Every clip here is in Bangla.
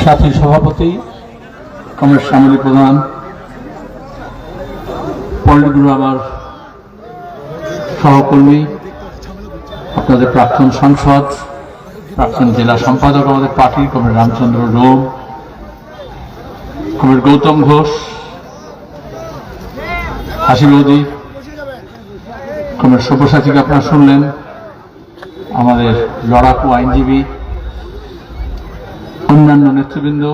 সাথী সভাপতি, কংগ্রেস সামরিক প্রধান, পল্লীগুরু, আমার সহকর্মী, আপনাদের প্রাক্তন সাংসদ, প্রাক্তন জেলা সম্পাদক আমাদের পার্টির কমরেড রামচন্দ্র রোম, কমরেড গৌতম ঘোষ, হাসি বৌদি, কমরেড সব্যসাচীকে আপনারা শুনলেন, আমাদের লড়াকু আইনজীবী, অন্যান্য নেতৃবৃন্দ,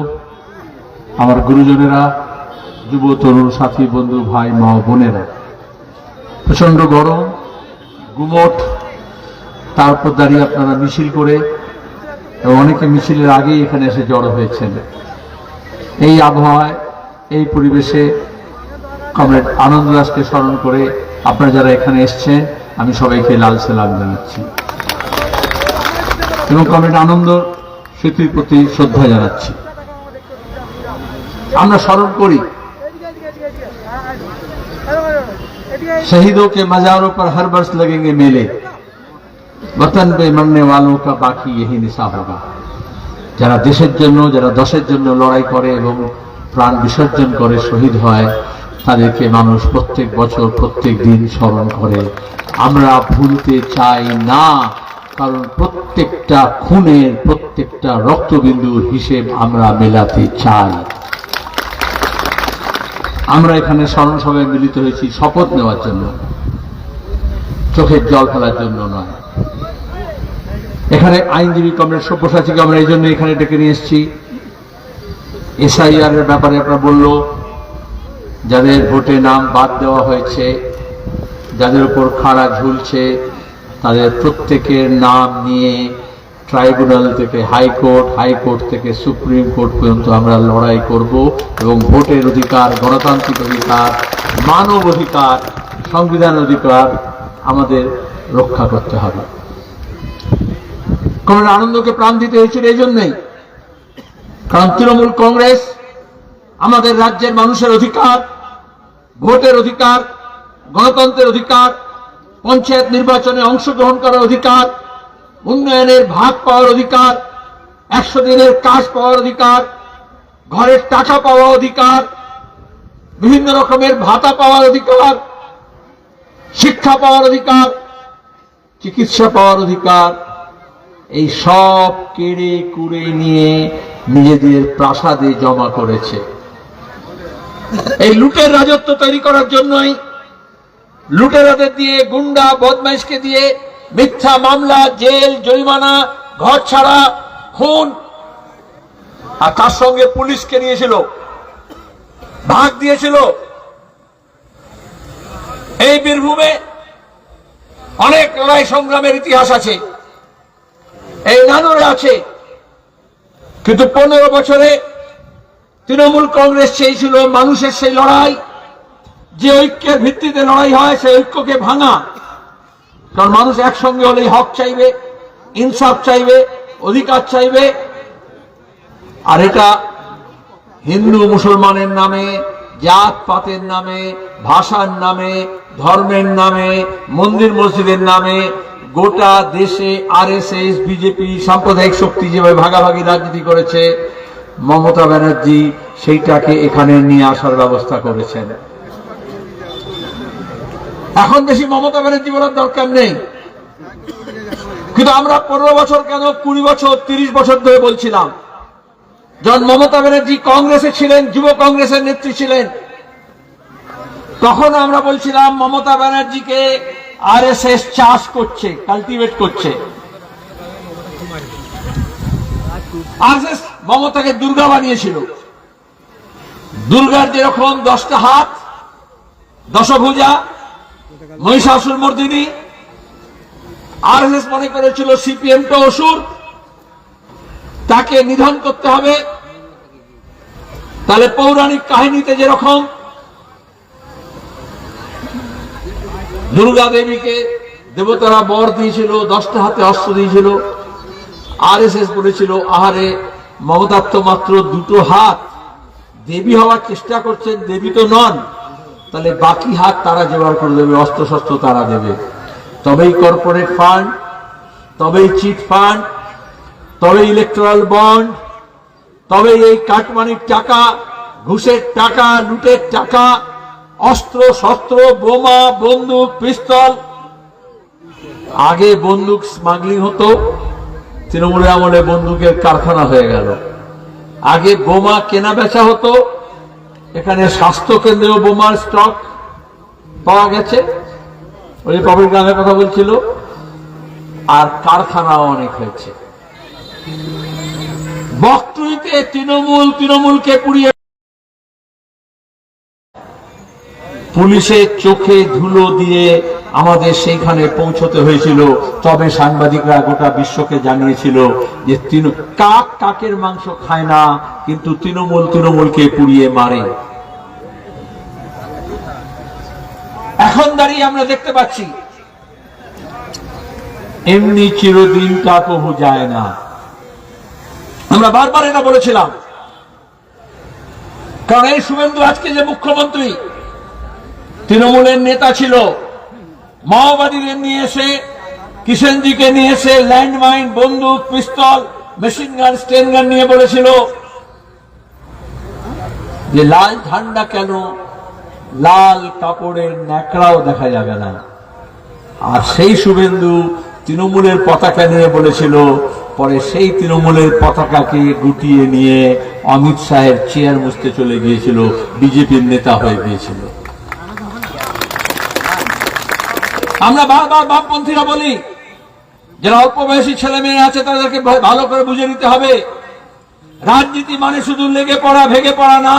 আমার গুরুজনেরা, যুব তরুণ সাথী বন্ধু ভাই মা বোনেরা, প্রচন্ড গরম, গুমট, তারপর দাঁড়িয়ে আপনারা মিছিল করে এবং অনেকে মিছিলের আগেই এখানে এসে জড়ো হয়েছেন। এই আবহাওয়ায়, এই পরিবেশে কমরেড আনন্দ দাসকে স্মরণ করে আপনারা যারা এখানে এসছেন, আমি সবাইকে লাল সালাম জানাচ্ছি এবং কমরেড আনন্দ স্মৃতির প্রতি শ্রদ্ধা জানাচ্ছি। আমরা স্মরণ করি शहीदों के मजारों पर हर वर्ष लगेंगे मेले, वतन पे मरने वालों का बाकी यही निशा होगा। যারা দেশের জন্য, যারা দশের জন্য লড়াই করে এবং প্রাণ বিসর্জন করে শহীদ হয়, তাদেরকে মানুষ প্রত্যেক বছর প্রত্যেক দিন স্মরণ করে। আমরা ভুলতে চাই না, কারণ প্রত্যেকটা খুনের, প্রত্যেকটা রক্তবিন্দুর হিসেব আমরা মেলাতে চাই। আমরা এখানে স্মরণ সভায় মিলিত হয়েছি শপথ নেওয়ার জন্য, চোখের জল ফেলার জন্য নয়। এখানে আইনজীবী কমরেড সব্যসাচীকে আমরা এই জন্য এখানে ডেকে নিয়ে এসেছি। এসআইআর এর ব্যাপারে আপনারা বলল, যাদের ভোটে নাম বাদ দেওয়া হয়েছে, যাদের উপর খাড়া ঝুলছে, তাদের প্রত্যেকের নাম নিয়ে ট্রাইব্যুনাল থেকে হাইকোর্ট, হাইকোর্ট থেকে সুপ্রিম কোর্ট পর্যন্ত আমরা লড়াই করব এবং ভোটের অধিকার, গণতান্ত্রিক অধিকার, মানব অধিকার, সংবিধান অধিকার আমাদের রক্ষা করতে হবে। কমরেড আনন্দকে প্রাণ দিতে হয়েছিল এই জন্যই, কারণ তৃণমূল কংগ্রেস আমাদের রাজ্যের মানুষের অধিকার, ভোটের অধিকার, গণতন্ত্রের অধিকার, পঞ্চায়েত নির্বাচনে অংশগ্রহণ করার অধিকার, উন্নয়নের ভাগ পাওয়ার অধিকার, 100 দিনের কাজ পাওয়ার অধিকার, ঘরের টাকা পাওয়ার অধিকার, বিভিন্ন রকমের ভাতা পাওয়ার অধিকার, শিক্ষা পাওয়ার অধিকার, চিকিৎসা পাওয়ার অধিকার, এই সব কেড়ে কুড়ে নিয়ে নিজেদের প্রাসাদে জমা করেছে। এই লুটের রাজত্ব তৈরি করার জন্যই লুটেরাদের দিয়ে, গুন্ডা বদমাইশকে দিয়ে মিথ্যা মামলা, জেল, জরিমানা, ঘর ছাড়া, খুন, আর তার সঙ্গে পুলিশকে নিয়েছিল, ভাগ দিয়েছিল। এই বীরভূমে অনেক লড়াই সংগ্রামের ইতিহাস আছে, এই নানুরে আছে, কিন্তু 15 বছরে তৃণমূল কংগ্রেস চেয়েছিল মানুষের সেই লড়াই, যে ঐক্যের ভিত্তিতে লড়াই হয়, সেই ঐক্যকে ভাঙা। কারণ মানুষ একসঙ্গে হলেই হক চাইবে, ইনসাফ চাইবে, অধিকার চাইবে। আর এটা হিন্দু মুসলমানের নামে, জাত পাতের নামে, ভাষার নামে, ধর্মের নামে, মন্দির মসজিদের নামে গোটা দেশে আরএসএস, বিজেপি, সাম্প্রদায়িক শক্তি যেভাবে ভাগাভাগি রাজনীতি করেছে, মমতা ব্যানার্জি সেইটাকে এখানে নিয়ে আসার ব্যবস্থা করেছেন। এখন বেশি মমতা ব্যানার্জি বলার দরকার নেই, কিন্তু আমরা 15 বছর কেন 20 বছর 30 বছর ধরে বলছিলাম, যখন মমতা ব্যানার্জি কংগ্রেসে ছিলেন, যুব কংগ্রেসের নেত্রী ছিলেন, তখন আমরা বলছিলাম মমতা ব্যানার্জিকে আরএসএস চাষ করছে, কাল্টিভেট করছে। আরএসএস মমতাকে দুর্গা বানিয়েছিল। দুর্গার যেরকম 10টা হাত, দশভুজা, মহিষাসুর মর্দিনী, আরএসএস মনে করেছিল সিপিএমটা অসুর, তাকে নিধন করতে হবে। তাহলে পৌরাণিক কাহিনীতে যেরকম দুর্গা দেবীকে দেবতারা বর দিয়েছিল, 10টা হাতে অস্ত্র দিয়েছিল, আরএসএস বলেছিল আহারে মমতার তো মাত্র 2টো হাত, দেবী হওয়ার চেষ্টা করছেন, দেবী তো নন, তাহলে বাকি হাত তারা জোগাড় করে দেবে, অস্ত্র শস্ত্র তারা দেবে। তবেই কর্পোরেট ফান্ড, তবেই চিট ফান্ড, তবে ইলেকট্রাল বন্ড, তবে এই কাটমানির টাকা, ঘুষের টাকা, লুটের টাকা, অস্ত্র শস্ত্র, বোমা, বন্দুক, পিস্তল। আগে বন্দুক স্মাগলিং হতো, তৃণমূলের আমলে বন্দুকের কারখানা হয়ে গেল। আগে বোমা কেনা বেচা হতো, এখানে স্বাস্থ্য কেন্দ্রেও বোমার স্টক পাওয়া গেছে, ওই কবির গ্রামের কথা বলছিল, আর কারখানাও অনেক হয়েছে। বকটুইতে তৃণমূলকে পুড়িয়ে পুলিশের চোখে ধুলো দিয়ে আমাদের সেইখানে পৌঁছতে হয়েছিল। তবে সাংবাদিকরা গোটা বিশ্বকে জানিয়েছিল যে কাক কাকের মাংস খায় না, কিন্তু তৃণমূলকে পুড়িয়ে মারে। এখন দাঁড়িয়ে আমরা দেখতে পাচ্ছি এমনি চিরদিনটা কবু যায় না। আমরা বারবার এটা বলেছিলাম, কারণ এই শুভেন্দু আজকে যে মুখ্যমন্ত্রী, তৃণমূলের নেতা ছিল, মাওবাদীদের নিয়ে এসে, কিষেনজিকে নিয়ে এসে ল্যান্ডমাইন, বন্দুক, পিস্তল, মেশিন গান, স্টেন গান নিয়ে বলেছিল যে লাল ঝান্ডা কেন, লাল কাপড়ের ন্যাকড়াও দেখা যাবে না। আর সেই শুভেন্দু তৃণমূলের পতাকা নিয়ে বলেছিল, পরে সেই তৃণমূলের পতাকাকে গুটিয়ে নিয়ে অমিত শাহের চেয়ার মুছতে চলে গিয়েছিল, বিজেপির নেতা হয়ে গিয়েছিল। আমরা বারবার বামপন্থীরা বলি, যারা অল্প বয়সী ছেলে মেয়ে আছে তাদেরকে ভালো করে বুঝে নিতে হবে, রাজনীতি মানে শুধু লেগে পড়া, ভেঙে পড়া না।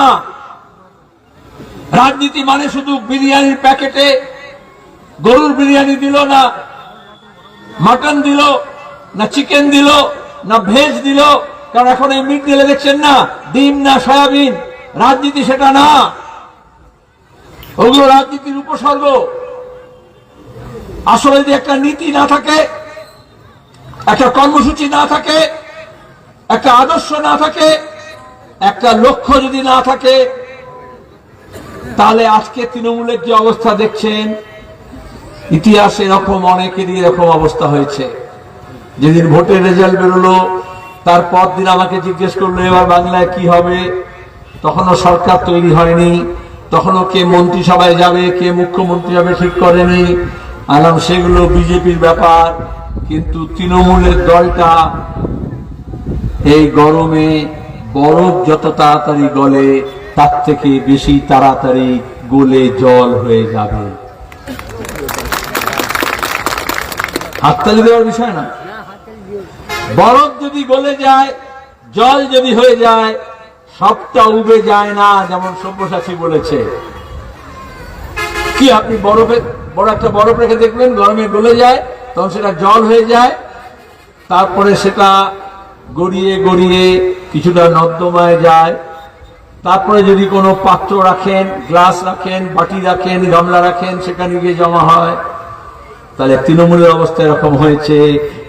রাজনীতি মানে শুধু বিরিয়ানির প্যাকেটে গরুর বিরিয়ানি দিল না, মাটন দিল না, চিকেন দিল না, ভেজ দিল। কারণ এখন এই মিট দিলে দেখছেন না, ডিম না সয়াবিন। রাজনীতি সেটা না, ওগুলো রাজনীতির উপসর্গ। আসলে যদি একটা নীতি না থাকে, একটা কর্মসূচি না থাকে, একটা আদর্শ না থাকে, একটা লক্ষ্য যদি না থাকে, তাহলে আজকে তৃণমূলের যে অবস্থা দেখছেন, ইতিহাসে এরকম অনেকেরই এরকম অবস্থা হয়েছে। যেদিন ভোটের রেজাল্ট বেরোলো, তারপর দিন আমাকে জিজ্ঞেস করলো এবার বাংলায় কি হবে। তখনও সরকার তৈরি হয়নি, তখনও কে মন্ত্রিসভায় যাবে, কে মুখ্যমন্ত্রী হবে ঠিক করেনি। আলাম সেগুলো বিজেপির ব্যাপার। কিন্তু তৃণমূলের দলটা এই গরমে বরফ যত তাড়াতাড়ি গলে, তার থেকে বেশি তাড়াতাড়ি গলে জল হয়ে যাবে। হাততালি দেওয়ার বিষয় না, বরফ যদি গলে যায়, জল যদি হয়ে যায়, সবটা উবে যায় না। যেমন সব্যসাচী বলেছে, কি আপনি বড় একটা বরফ রেখে দেখবেন, গরমে গলে যায়, তখন সেটা জল হয়ে যায়, তারপরে সেটা গড়িয়ে গড়িয়ে কিছুটা নর্দমায় যায়। তারপরে যদি কোনো পাত্র রাখেন, গ্লাস রাখেন, বাটি রাখেন, গামলা রাখেন, সেখানে গিয়ে জমা হয়। তাহলে তৃণমূলের অবস্থা এরকম হয়েছে,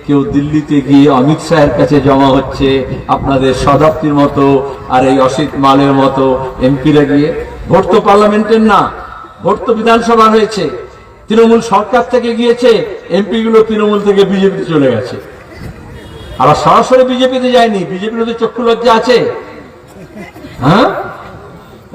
কেউ দিল্লিতে গিয়ে অমিত শাহের কাছে জমা হচ্ছে, আপনাদের শতাব্দীর মতো আর এই অসিত মালের মতো এমপিরা গিয়ে। ভোট তো পার্লামেন্টের না, ভোট তো বিধানসভা হয়েছে। তৃণমূল সরকার থেকে গিয়েছে, এমপি গুলো তৃণমূল থেকে বিজেপিতে চলে গেছে। আবার সরাসরি বিজেপিতে যায়নি, বিজেপির তো চক্ষু লজ্জা আছে। হ্যাঁ,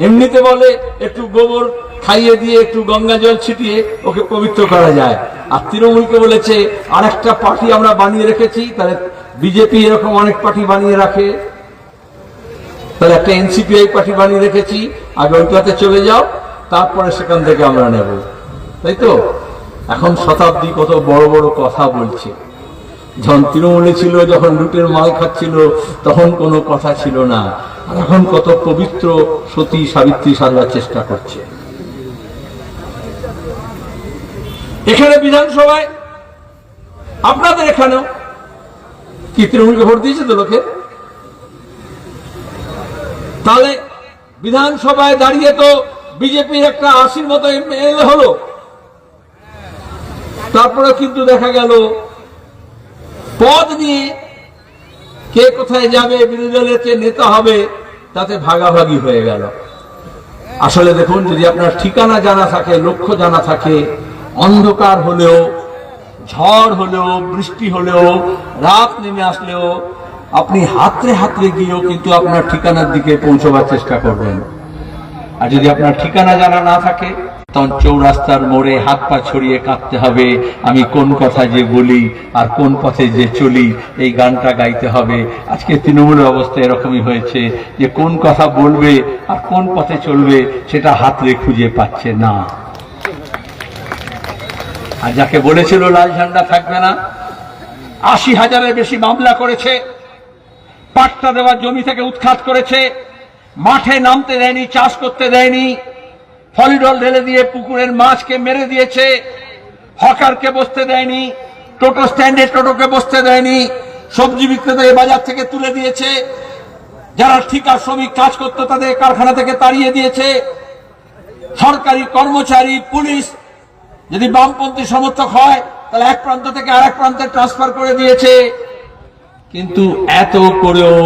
এমনিতে বলে একটু গোবর খাইয়ে দিয়ে, একটু গঙ্গা জল ছিটিয়ে ওকে পবিত্র করা যায়। আর তৃণমূলকে বলেছে আর একটা পার্টি আমরা বানিয়ে রেখেছি। তাহলে বিজেপি এরকম অনেক পার্টি বানিয়ে রাখে, তাহলে একটা এনসিপিআই পার্টি বানিয়ে রেখেছি, আগে ওইটাতে চলে যাও, তারপরে সেখান থেকে আমরা নেব। তাই তো এখন শতাব্দী কত বড় বড় কথা বলছে। যখন তৃণমূলে ছিল, যখন লুটের মাল খাচ্ছিল, তখন কোনো কথা ছিল না। আর এখন কত পবিত্র সতী সাবিত্রী সাজার চেষ্টা করছে। এখানে বিধানসভায়, আপনাদের এখানেও কি তৃণমূলকে ভোট দিয়েছে তো লোকে? তাহলে বিধানসভায় দাঁড়িয়ে তো বিজেপির একটা 80 মতো এমএলএ হলো, তারপরে কিন্তু দেখা গেল পদ নিয়ে কে কোথায় যাবে, বিরোধী দলের কে নেতা হবে, তাতে ভাগাভাগি হয়ে গেল। আসলে দেখুন, যদি আপনার ঠিকানা জানা থাকে, লক্ষ্য জানা থাকে, অন্ধকার হলেও, ঝড় হলেও, বৃষ্টি হলেও, রাত নেমে আসলেও আপনি হাতড়ে হাতড়ে গিয়েও কিন্তু আপনার ঠিকানার দিকে পৌঁছবার চেষ্টা করবেন। আর যদি আপনার ঠিকানা জানা না থাকে, তখন চৌরাস্তার মোড়ে হাত পা ছড়িয়ে কাঁদতে হবে, আমি কোন কথা যে বলি আর কোন পথে যে চলি, এই গানটা গাইতে হবে। আজকে তৃণমূলের অবস্থা এরকমই হয়েছে যে কোন কথা বলবে আর কোন পথে চলবে সেটা হাতড়ে খুঁজে পাচ্ছে না। আর যাকে বলেছিল লাল ঝান্ডা থাকবে না, ৮০,০০০-এর বেশি মামলা করেছে, পাট্টা দেওয়ার জমি থেকে উৎখাত করেছে, মাঠে নামতে দেয়নি, চাষ করতে দেয়নি, ফলিডল ঢেলে দিয়ে পুকুরের মাছকে মেরে দিয়েছে, হকারকে বসতে দেয়নি, টোটো স্ট্যান্ডে টোটোকে বসতে দেয়নি, সবজি বিক্রেতা বাজার থেকে তুলে দিয়েছে, যারা ঠিকা শ্রমিক কাজ করতো তাদের কারখানা থেকে তাড়িয়ে দিয়েছে, সরকারি কর্মচারী পুলিশ যদি বামপন্থী সমর্থক হয় তাহলে এক প্রান্ত থেকে আরেক প্রান্তে ট্রান্সফার করে দিয়েছে। কিন্তু এত করেও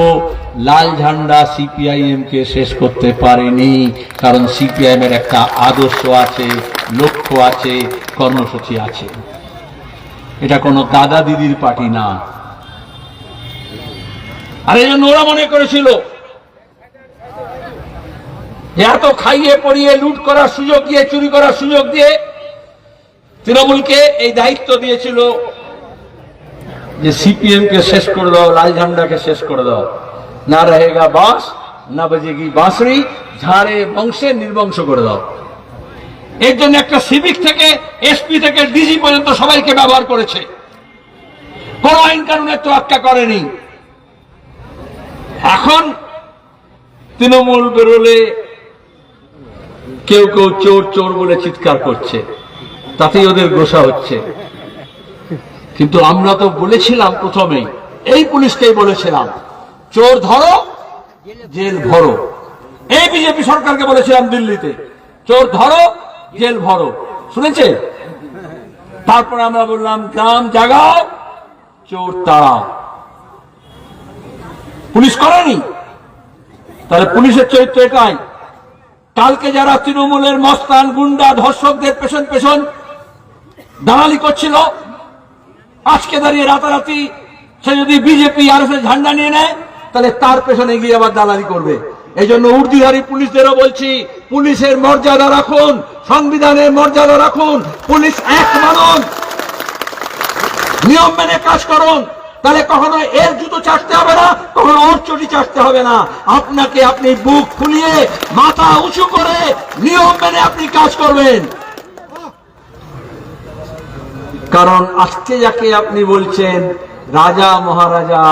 লাল ঝান্ডা সিপিআইএম কে শেষ করতে পারেনি, কারণ সিপিআইএম এর একটা আদর্শ আছে, লক্ষ্য আছে, কর্মসূচি আছে। এটা কোনো দাদা দিদির পার্টি না। আর এই জন্য ওরা মনে করেছিল যে এত খাইয়ে পড়িয়ে লুট করার সুযোগ দিয়ে, চুরি করার সুযোগ দিয়ে তৃণমূলকে এই দায়িত্ব দিয়েছিল যে সিপিএম কে শেষ করে দাও, লাল ঝান্ডাকে শেষ করে দাও, না রহেগা বাঁশ না বাজেগি বাঁশরি, ঝাড়ে বংশে নির্বংশ করে দাও। এর জন্য একটা সিভিক থেকে এসপি থেকে ডিজি পর্যন্ত সবাইকে ব্যবহার করেছে, কোন আইন কানুনের তোয়াক্কা করেনি। এখন তৃণমূল বেরোলে কেউ কেউ চোর চোর বলে চিৎকার করছে, তাতেই ওদের গোসা হচ্ছে। কিন্তু আমরা তো বলেছিলাম প্রথমেই, এই পুলিশকেই বলেছিলাম চোর ধরো জেল ভরো। এই বিজেপি সরকারকে বলেছিলাম দিল্লিতে, চোর ধরো জেল ভরো, শুনেছে? তারপরে আমরা বললাম গ্রাম জাগাও চোর তাড়াও। পুলিশ করেনি, তাহলে পুলিশের চরিত্র এটাই। কালকে যারা তৃণমূলের মস্তান গুন্ডা ধর্ষকদের পেছন পেছন দালালি করছিল, আজকে দাঁড়িয়ে রাতারাতি সে যদি বিজেপি আর ঝান্ডা নিয়ে নেয় তাহলে তার পেছনে গিয়ে আবার দালালি করবে। এই জন্য উর্দিধারী পুলিশদেরও বলছি, পুলিশের মর্যাদা রাখুন, সংবিধানের মর্যাদা রাখুন, পুলিশ এক মানুন, নিয়ম মেনে কাজ করুন। তাহলে কখনো এর জুতো চাটতে হবে না, কখনো ওর চটি চাটতে হবে না। আপনাকে আপনি বুক ফুলিয়ে মাথা উঁচু করে নিয়ম মেনে আপনি কাজ করবেন। কারণ আজকে যাকে আপনি বলছেন রাজা মহারাজা,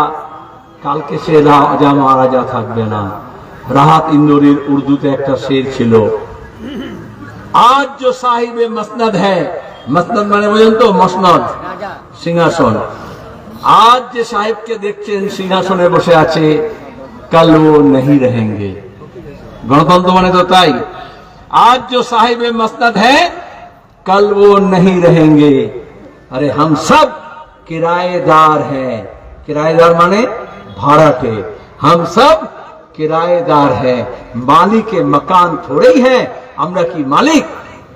কালকে সে রাজা মহারাজা থাকবে না। রাহাত ইন্দোরের উর্দুতে একটা শের ছিল, আজ जो साहिब मसनद है, मसनद মানে বোঝেন তো, মসনদ সিংহাসন, আজ যে সাহেবকে দেখছেন সিংহাসনে বসে আছে, কাল ও नहीं रहेंगे। গণতন্ত্র মানে তো তাই, आज जो साहिब मसनद है कल वो नहीं रहेंगे। अरे हम सब किराएदार हैं, किराएदार माने भाड़ाटे, हम सब किराएदार हैं, मालिक के मकान थोड़े ही हैं। আমরা কি মালিক?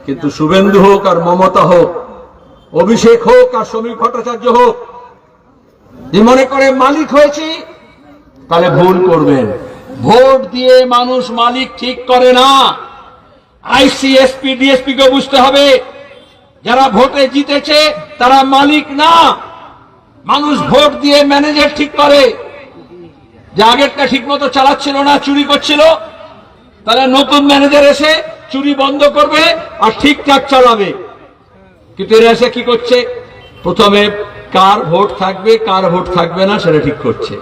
কিন্তু শুভেন্দু হোক আর মমতা হোক, অভিষেক হোক আর শ্রমিক ভট্টাচার্য হোক, যে মনে করে মালিক হয়েছি, তাহলে ভুল করবেন। ভোট দিয়ে মানুষ মালিক ঠিক করে না। আইসিএসপি ডিএসপি কে বুঝতে হবে, যারা ভোটে জিতেছে তারা মালিক না। মানুষ ভোট দিয়ে ম্যানেজার ঠিক করে, যে আগেরটা ঠিক মতো চালাচ্ছিল না, চুরি করছিল, তাহলে নতুন ম্যানেজার এসে চুরি বন্ধ করবে আর ঠিকঠাক চালাবে। কিন্তু এরা এসে কি করছে, প্রথমে কার ভোট থাকবে কার ভোট থাকবে না সেটা ঠিক করছে,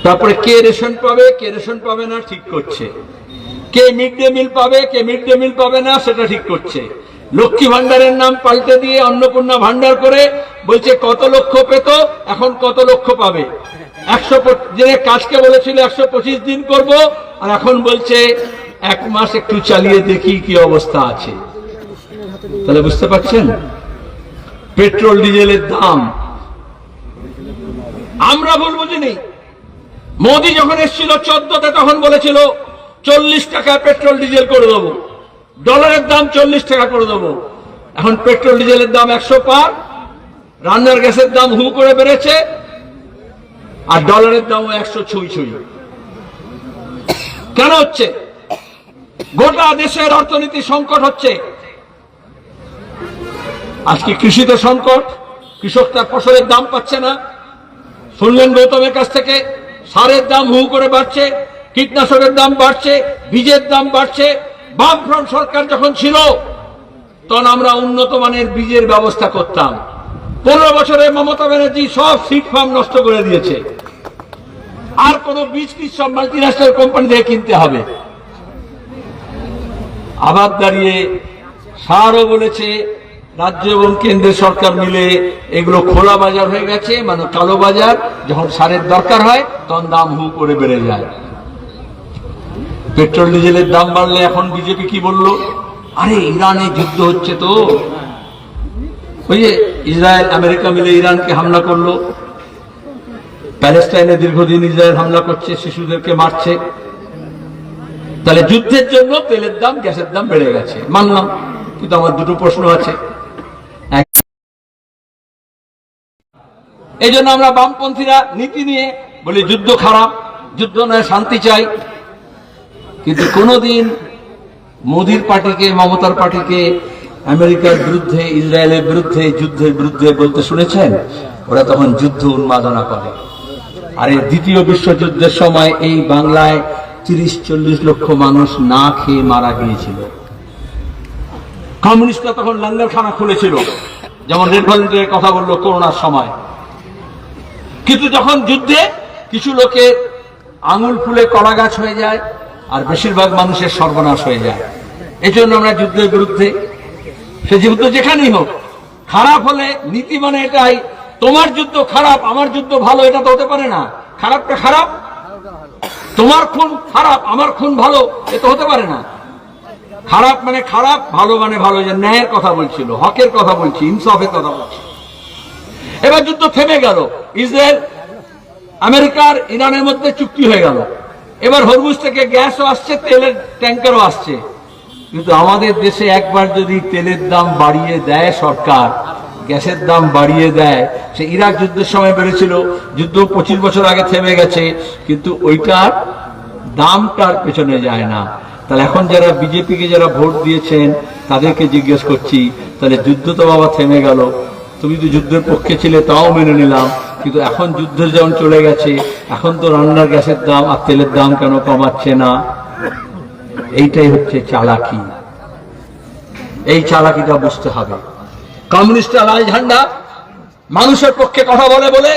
তারপরে কে রেশন পাবে কে রেশন পাবে না ঠিক করছে, কে মিড ডে মিল পাবে কে মিড ডে মিল পাবে না সেটা ঠিক করছে। লক্ষ্মী ভান্ডারের নাম পাল্টে দিয়ে অন্নপূর্ণা ভান্ডার করে বলছে কত লক্ষ পেত, এখন কত লক্ষ পাবে। 100 দিনের কাজকে বলেছিল 125 দিন করব, আর এখন বলছে 1 মাস একটু চালিয়ে দেখি কি অবস্থা আছে। তাহলে বুঝতে পারছেন পেট্রোল ডিজেলের দাম। আমরা ভুল বুঝিনি। মোদি যখন এসেছিল 14তে তখন বলেছিল 40 টাকা পেট্রোল ডিজেল করে দেবো, ডলারের দাম 40 টাকা করে দেবো। এখন পেট্রোল ডিজেলের দাম 100 পার, রান্নার গ্যাসের দাম হু করে বেড়েছে। আর ডলারের দামও 100 ছুঁই ছুঁই। কেন হচ্ছে? গোটা দেশের অর্থনীতি সংকট হচ্ছে। আজকে কৃষিতে সংকট, কৃষক তার ফসলের দাম পাচ্ছে না। শুনলেন গৌতমের কাছ থেকে, সারের দাম হু করে বাড়ছে, কীটনাশকের দাম বাড়ছে, বীজের দাম বাড়ছে। বামফ্রন্ট সরকার যখন ছিল তখন আমরা উন্নত মানের বীজের ব্যবস্থা করতাম। 15 বছরে মমতা ব্যানার্জি সব সিড ফার্ম নষ্ট করে দিয়েছে। আর কোন বীজ কি সব মাল্টিন্যাশনাল কোম্পানি থেকে কিনতে হবে। আবার দাঁড়িয়ে সারও বলেছে রাজ্য এবং কেন্দ্রের সরকার মিলে এগুলো খোলা বাজার হয়ে গেছে, মানে কালো বাজার। যখন সারের দরকার হয় তখন দাম হু করে বেড়ে যায়। পেট্রোল ডিজেলের দাম বাড়লে এখন বিজেপি কি বলল? আরে ইরানে যুদ্ধ হচ্ছে তো, ওই যে ইসরায়েল আমেরিকা মিলে ইরানকে হামলা করলো, প্যালেস্টাইনে দীর্ঘদিন ইসরায়েল হামলা করছে, শিশুদেরকে মারছে। তাহলে যুদ্ধের জন্য তেলের দাম, গ্যাসের দাম বেড়ে গেছে, মানলাম। কিন্তু আমার দুটো প্রশ্ন আছে। এই জন্য আমরা বামপন্থীরা নীতি নিয়ে বলি যুদ্ধ খারাপ, যুদ্ধ নয়, শান্তি চাই। কিন্তু কোনদিন মোদির পার্টিকে, মমতার পার্টিকে আমেরিকার বিরুদ্ধে, ইসরায়েলের বিরুদ্ধে, যুদ্ধের বিরুদ্ধে বলতে শুনেছেন? ওরা তখন যুদ্ধ উন্মাদনা করে। আর এই দ্বিতীয় বিশ্বযুদ্ধের সময় এই বাংলায় 30-40 লক্ষ মানুষ না খেয়ে মারা গিয়েছিল। কমিউনিস্টরা তখন লঙ্গরখানা খুলেছিল, যেমন রেড ভলেন্টিয়ারের কথা বললো করোনার সময়। কিন্তু যখন যুদ্ধে কিছু লোকের আঙুল ফুলে কলা গাছ হয়ে যায় আর বেশিরভাগ মানুষের সর্বনাশ হয়ে যায়। এই জন্য আমরা যুদ্ধের বিরুদ্ধে। সে যুদ্ধ যেখানেই হোক, খারাপ হলে নীতি মানে এটাই, তোমার যুদ্ধ খারাপ, আমার যুদ্ধ ভালো, এটা তো হতে পারে না। খারাপটা খারাপ, তোমার খুন খারাপ, আমার খুন ভালো, এ তো হতে পারে না। খারাপ মানে খারাপ, ভালো মানে ভালো। যে ন্যায়ের কথা বলছিল, হকের কথা বলছি, ইনসাফের কথা বলছি। এবার যুদ্ধ থেমে গেল, ইসরায়েল আমেরিকার ইরানের মধ্যে চুক্তি হয়ে গেল। এবার হরমুজ থেকে গ্যাসও আসছে, তেলের ট্যাঙ্কারও আসছে। কিন্তু আমাদের দেশে একবার যদি তেলের দাম বাড়িয়ে দেয় সরকার, গ্যাসের দাম বাড়িয়ে দেয়, সে ইরাক যুদ্ধের সময় বেড়েছিল, যুদ্ধ 25 বছর আগে থেমে গেছে, কিন্তু ওইটার দামটার পেছনে যায় না। তাহলে এখন যারা বিজেপিকে যারা ভোট দিয়েছেন তাদেরকে জিজ্ঞেস করছি, তাহলে যুদ্ধ তো বাবা থেমে গেল, তুমি তো যুদ্ধের পক্ষে ছিলে, তাও মেনে নিলাম, কিন্তু এখন যুদ্ধের যেমন চলে গেছে, এখন তো রান্নার গ্যাসের দাম আর তেলের দাম কেন কমাচ্ছে না? এইটাই হচ্ছে চালাকি। এই চালাকিটা বুঝতে হবে। কমিউনিস্টরা লাল ঝান্ডা মানুষের পক্ষে কথা বলে বলে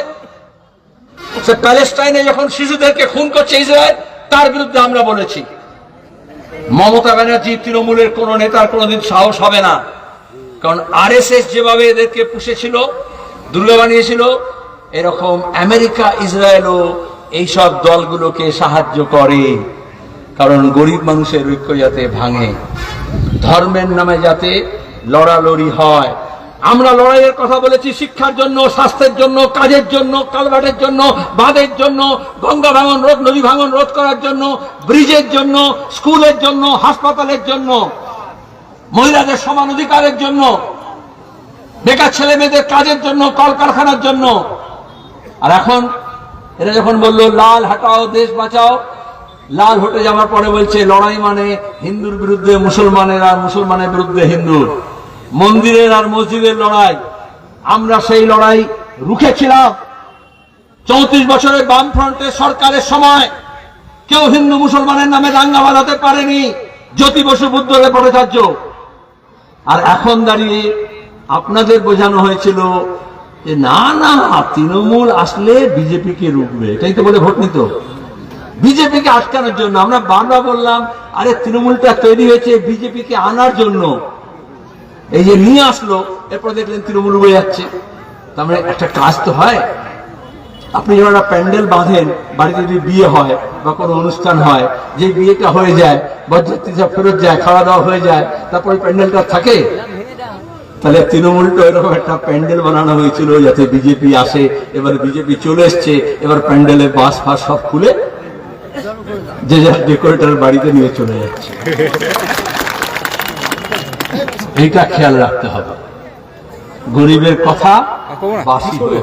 সে প্যালেস্টাইনে যখন শিশুদেরকে খুন করছে ইসরায়েল, তার বিরুদ্ধে আমরা বলেছি। মমতা ব্যানার্জি, তৃণমূলের কোন নেতার কোনদিন সাহস হবে না, কারণ আরএসএস যেভাবে এদেরকে পুষেছিল, দুর্গা বানিয়েছিল, এরকম আমেরিকা, ইসরায়েলও এইসব দলগুলোকে সাহায্য করে। কারণ গরিব মানুষের ঐক্য যাতে ভাঙে, ধর্মের নামে যাতে লড়ালড়ি হয়। আমরা লড়াইয়ের কথা বলেছি শিক্ষার জন্য, স্বাস্থ্যের জন্য, কাজের জন্য, কালভার্টের জন্য, বাঁধের জন্য, গঙ্গা ভাঙন রোধ, নদী ভাঙন রোধ করার জন্য, ব্রিজের জন্য, স্কুলের জন্য, হাসপাতালের জন্য, মহিলাদের সমান অধিকারের জন্য, বেকার ছেলে মেয়েদের কাজের জন্য, কলকারখানার জন্য। আর এখন এরা যখন বলল লাল হটাও দেশ বাঁচাও, লাল হটে যাওয়ার পরে বলছে লড়াই মানে হিন্দুর বিরুদ্ধে মুসলমানের আর মুসলমানের বিরুদ্ধে হিন্দুর, মন্দিরের আর মসজিদের লড়াই। আমরা সেই লড়াই রুখেছিলাম। 34 বছরের বামফ্রন্টের সরকারের সময় কেউ হিন্দু মুসলমানের নামে দাঙ্গা বাঁধাতে পারেনি, জ্যোতি বসু, বুদ্ধদেব ভট্টাচার্য। আর এখন দাঁড়িয়ে আপনাদের বোঝানো হয়েছিল যে না না, তৃণমূল আসলে বিজেপিকে রুখবে, এটাই তো বলে ভোট নিত, বিজেপিকে আটকানোর জন্য। আমরা বারবার বললাম আরে তৃণমূলটা তৈরি হয়েছে বিজেপিকে আনার জন্য, এই যে নিয়ে আসলো, এরপর দেখলেন তৃণমূল উড়ে যাচ্ছে। তার মানে একটা কাজ তো হয়। আপনি যখন একটা প্যান্ডেল বাঁধেন, বাড়িতে যদি বিয়ে হয় বা কোনো অনুষ্ঠান হয়, যে বিয়েটা হয়ে যায়, বরযাত্রী সব ফেরত যায়, খাওয়া দাওয়া হয়ে যায়, তারপরে প্যান্ডেলটা থাকে। তাহলে তৃণমূলটা এরকম একটা প্যান্ডেল বানানো হয়েছিল যাতে বিজেপি আসে। এবার বিজেপি চলে এসছে, এবার প্যান্ডেলের বাস ফাঁস সব খুলে যে যার ডেকোরেটর বাড়িতে নিয়ে চলে যাচ্ছে। এইটা খেয়াল রাখতে হবে, গরিবের কথা বাসি হয়ে